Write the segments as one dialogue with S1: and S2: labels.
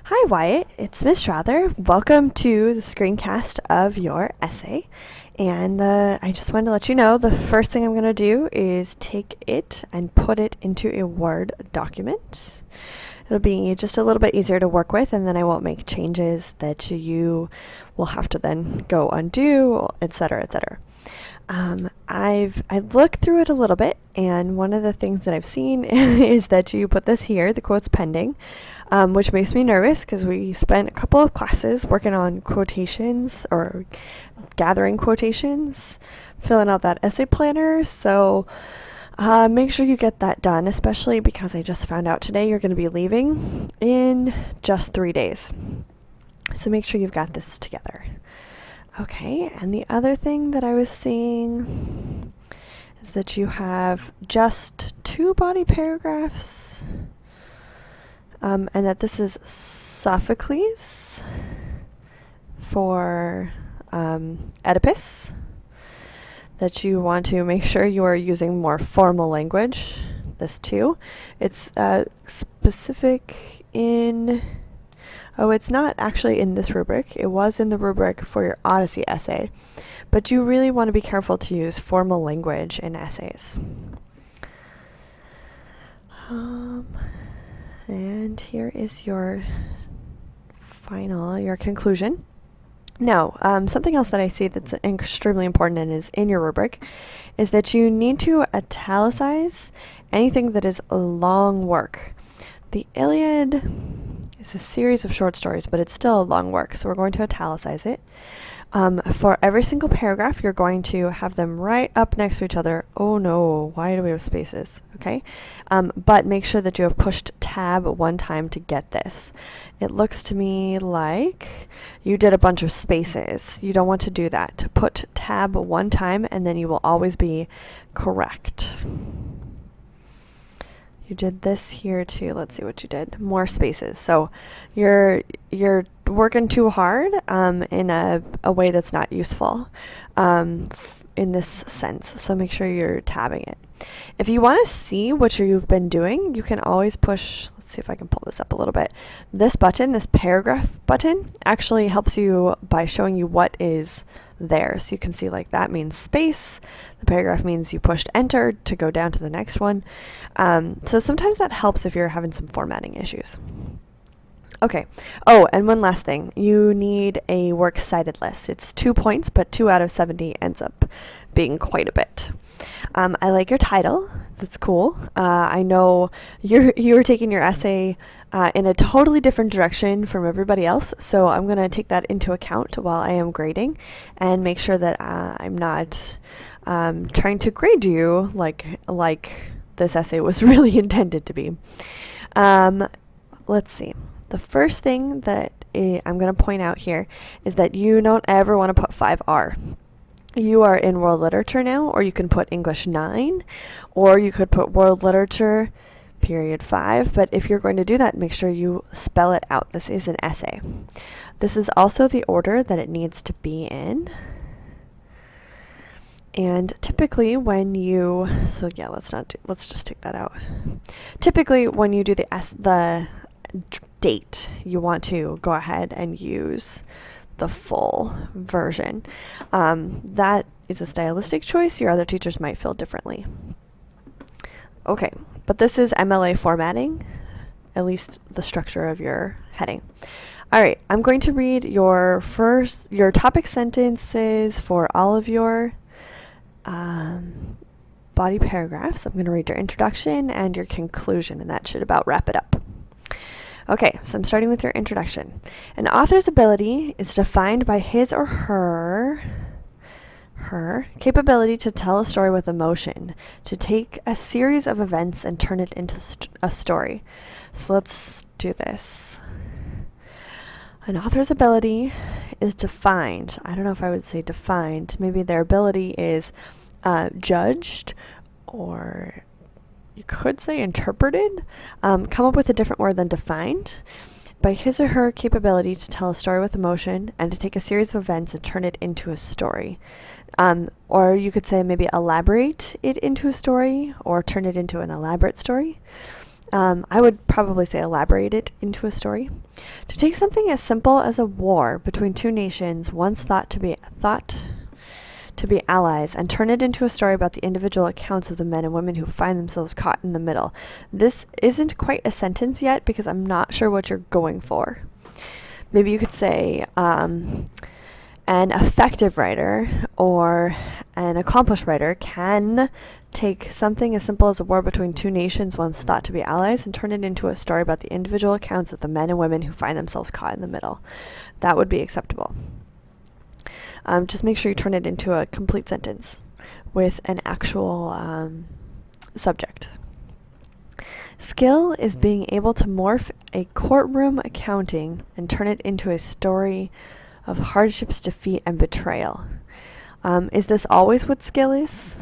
S1: Hi Wyatt, it's Miss Strather. Welcome to the screencast of your essay. And I just wanted to let you know the first thing I'm going to do is take it and put it into a Word document. It'll be just a little bit easier to work with, and then I won't make changes that you will have to then go undo, etc., etc. I've looked through it a little bit, and one of the things that I've seen is that you put this here, the quotes pending, which makes me nervous because we spent a couple of classes working on quotations or gathering quotations, filling out that essay planner. So make sure you get that done, especially because I just found out today you're going to be leaving in just 3 days. So make sure you've got this together. Okay, and the other thing that I was seeing is that you have just 2 body paragraphs, and that this is Sophocles for Oedipus, that you want to make sure you are using more formal language, this too. It's specific in... Oh, it's not actually in this rubric. It was in the rubric for your Odyssey essay. But you really want to be careful to use formal language in essays. And here is your conclusion. Now, something else that I see that's extremely important and is in your rubric is that you need to italicize anything that is a long work. The Iliad... It's a series of short stories, but it's still a long work, so we're going to italicize it. For every single paragraph, you're going to have them right up next to each other. Oh no, why do we have spaces? Okay, but make sure that you have pushed tab 1 time to get this. It looks to me like you did a bunch of spaces. You don't want to do that. Put tab 1 time, and then you will always be correct. You did this here too. Let's see what you did. More spaces. So you're working too hard in a way that's not useful in this sense. So make sure you're tabbing it. If you want to see what you've been doing, you can always push. Let's see if I can pull this up a little bit. This button, this paragraph button, actually helps you by showing you what is there. So you can see like that means space. The paragraph means you pushed enter to go down to the next one. So sometimes that helps if you're having some formatting issues. Okay. Oh, and one last thing. You need a works cited list. It's 2 points, but 2 out of 70 ends up being quite a bit. I like your title. That's cool. I know you're taking your essay in a totally different direction from everybody else, so I'm going to take that into account while I am grading and make sure that I'm not trying to grade you like this essay was really intended to be. Let's see. The first thing that I'm going to point out here is that you don't ever want to put 5R. You are in world literature now, or you can put English 9, or you could put world literature period 5, but if you're going to do that, make sure you spell it out. This is an essay. This is also the order that it needs to be in. And typically when you, so yeah, let's just take that out. Typically when you do the date, you want to go ahead and use the full version. That is a stylistic choice. Your other teachers might feel differently. Okay, but this is MLA formatting, at least the structure of your heading. All right, I'm going to read your topic sentences for all of your body paragraphs. I'm going to read your introduction and your conclusion, and that should about wrap it up. Okay, so I'm starting with your introduction. An author's ability is defined by his or her capability to tell a story with emotion, to take a series of events and turn it into a story. So let's do this. An author's ability is defined. I don't know if I would say defined. Maybe their ability is judged, or you could say interpreted. Come up with a different word than defined. By his or her capability to tell a story with emotion and to take a series of events and turn it into a story. Or you could say maybe elaborate it into a story or turn it into an elaborate story. I would probably say elaborate it into a story. To take something as simple as a war between two nations once thought to be allies and turn it into a story about the individual accounts of the men and women who find themselves caught in the middle. This isn't quite a sentence yet because I'm not sure what you're going for. Maybe you could say, an effective writer or an accomplished writer can take something as simple as a war between two nations once thought to be allies and turn it into a story about the individual accounts of the men and women who find themselves caught in the middle. That would be acceptable. Just make sure you turn it into a complete sentence with an actual subject. Skill is being able to morph a courtroom accounting and turn it into a story of hardships, defeat, and betrayal. Is this always what skill is?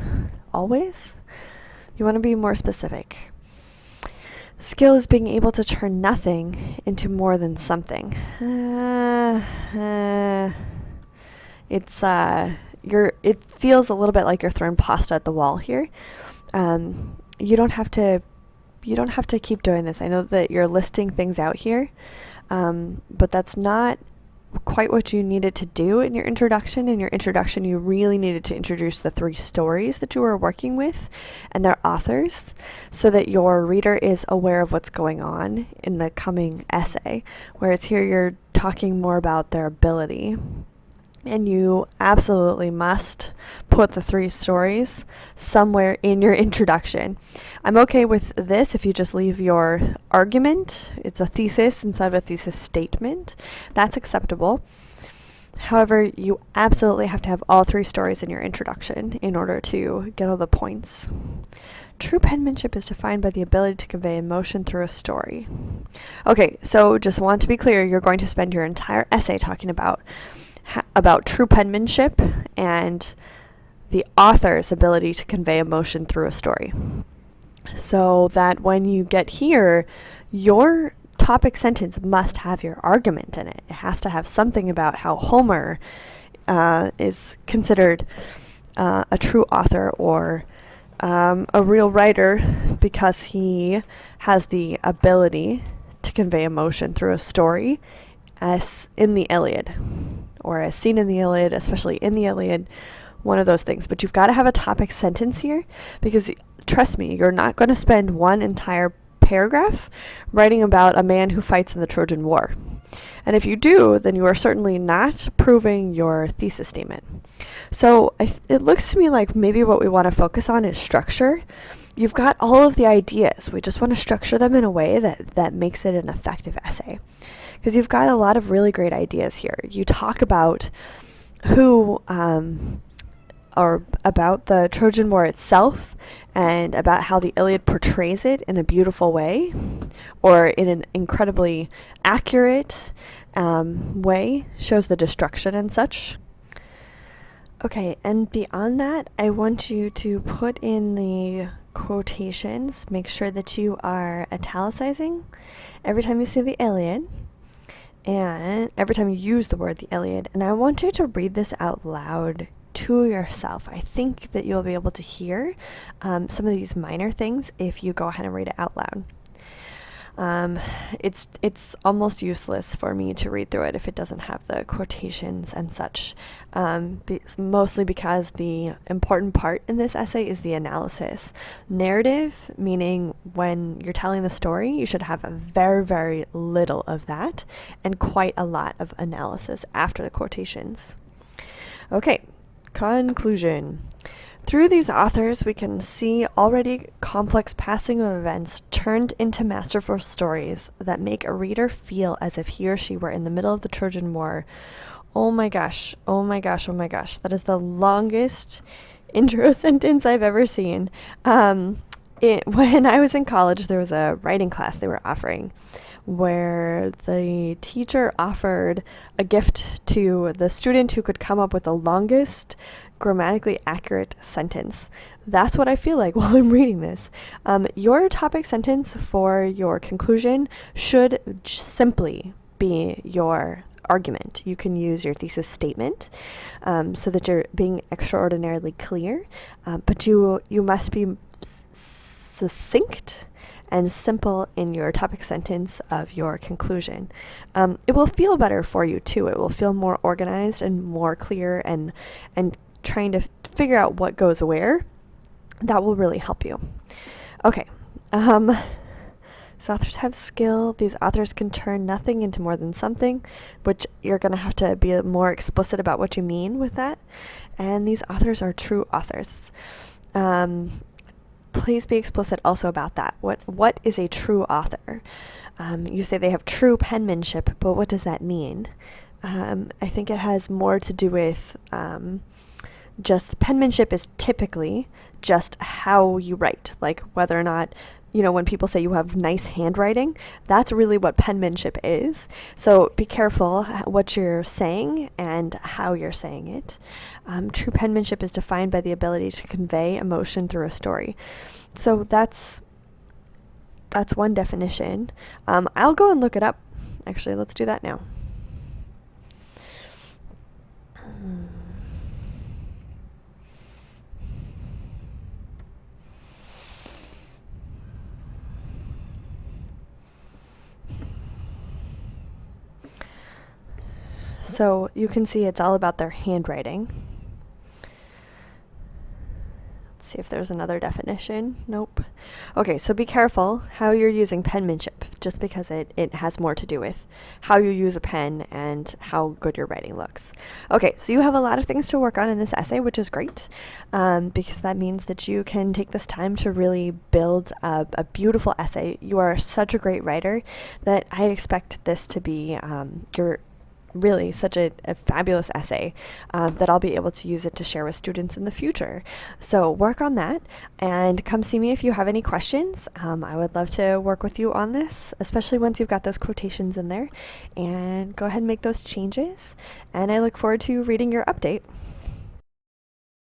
S1: Always? You want to be more specific. Skill is being able to turn nothing into more than something. It feels a little bit like you're throwing pasta at the wall here. You don't have to keep doing this. I know that you're listing things out here, but that's not quite what you needed to do in your introduction. In your introduction, you really needed to introduce the three stories that you were working with and their authors so that your reader is aware of what's going on in the coming essay, whereas here you're talking more about their ability. And you absolutely must put the three stories somewhere in your introduction. I'm okay with this if you just leave your argument. It's a thesis instead of a thesis statement. That's acceptable. However, you absolutely have to have all three stories in your introduction in order to get all the points. True penmanship is defined by the ability to convey emotion through a story. Okay, so just want to be clear, you're going to spend your entire essay talking about true penmanship and the author's ability to convey emotion through a story. So that when you get here, your topic sentence must have your argument in it. It has to have something about how Homer is considered a true author or a real writer because he has the ability to convey emotion through a story as in the Iliad. Or as seen in the Iliad, especially in the Iliad, one of those things. But you've got to have a topic sentence here because, trust me, you're not going to spend one entire paragraph writing about a man who fights in the Trojan War. And if you do, then you are certainly not proving your thesis statement. So it looks to me like maybe what we want to focus on is structure. You've got all of the ideas. We just want to structure them in a way that makes it an effective essay. Because you've got a lot of really great ideas here. You talk about or about the Trojan War itself and about how the Iliad portrays it in a beautiful way or in an incredibly accurate way, shows the destruction and such. Okay, and beyond that, I want you to put in the quotations. Make sure that you are italicizing every time you see the Iliad. And every time you use the word the Iliad, and I want you to read this out loud to yourself. I think that you'll be able to hear some of these minor things if you go ahead and read it out loud. It's almost useless for me to read through it if it doesn't have the quotations and such, mostly because the important part in this essay is the analysis. Narrative, meaning when you're telling the story, you should have a very, very little of that and quite a lot of analysis after the quotations. Okay, conclusion. Through these authors, we can see already complex passing of events turned into masterful stories that make a reader feel as if he or she were in the middle of the Trojan War. Oh my gosh, oh my gosh, oh my gosh. That is the longest intro sentence I've ever seen. When I was in college, there was a writing class they were offering where the teacher offered a gift to the student who could come up with the longest grammatically accurate sentence. That's what I feel like while I'm reading this. Your topic sentence for your conclusion should simply be your argument. You can use your thesis statement so that you're being extraordinarily clear, but you must be succinct and simple in your topic sentence of your conclusion. It will feel better for you too. It will feel more organized and more clear, and trying to figure out what goes where. That will really help you. Okay. These authors have skill. These authors can turn nothing into more than something, which you're going to have to be more explicit about what you mean with that. And these authors are true authors. Please be explicit also about that. What is a true author? You say they have true penmanship, but what does that mean? I think it has more to do with just penmanship is typically just how you write, like whether or not, when people say you have nice handwriting, that's really what penmanship is. So be careful what you're saying and how you're saying it. True penmanship is defined by the ability to convey emotion through a story. So that's one definition. I'll go and look it up. Actually, let's do that now. So you can see it's all about their handwriting. Let's see if there's another definition. Nope. Okay, so be careful how you're using penmanship, just because it has more to do with how you use a pen and how good your writing looks. Okay, so you have a lot of things to work on in this essay, which is great, because that means that you can take this time to really build a beautiful essay. You are such a great writer that I expect this to be your really such a fabulous essay that I'll be able to use it to share with students in the future. So work on that and come see me if you have any questions. I would love to work with you on this, especially once you've got those quotations in there, and go ahead and make those changes. And I look forward to reading your update.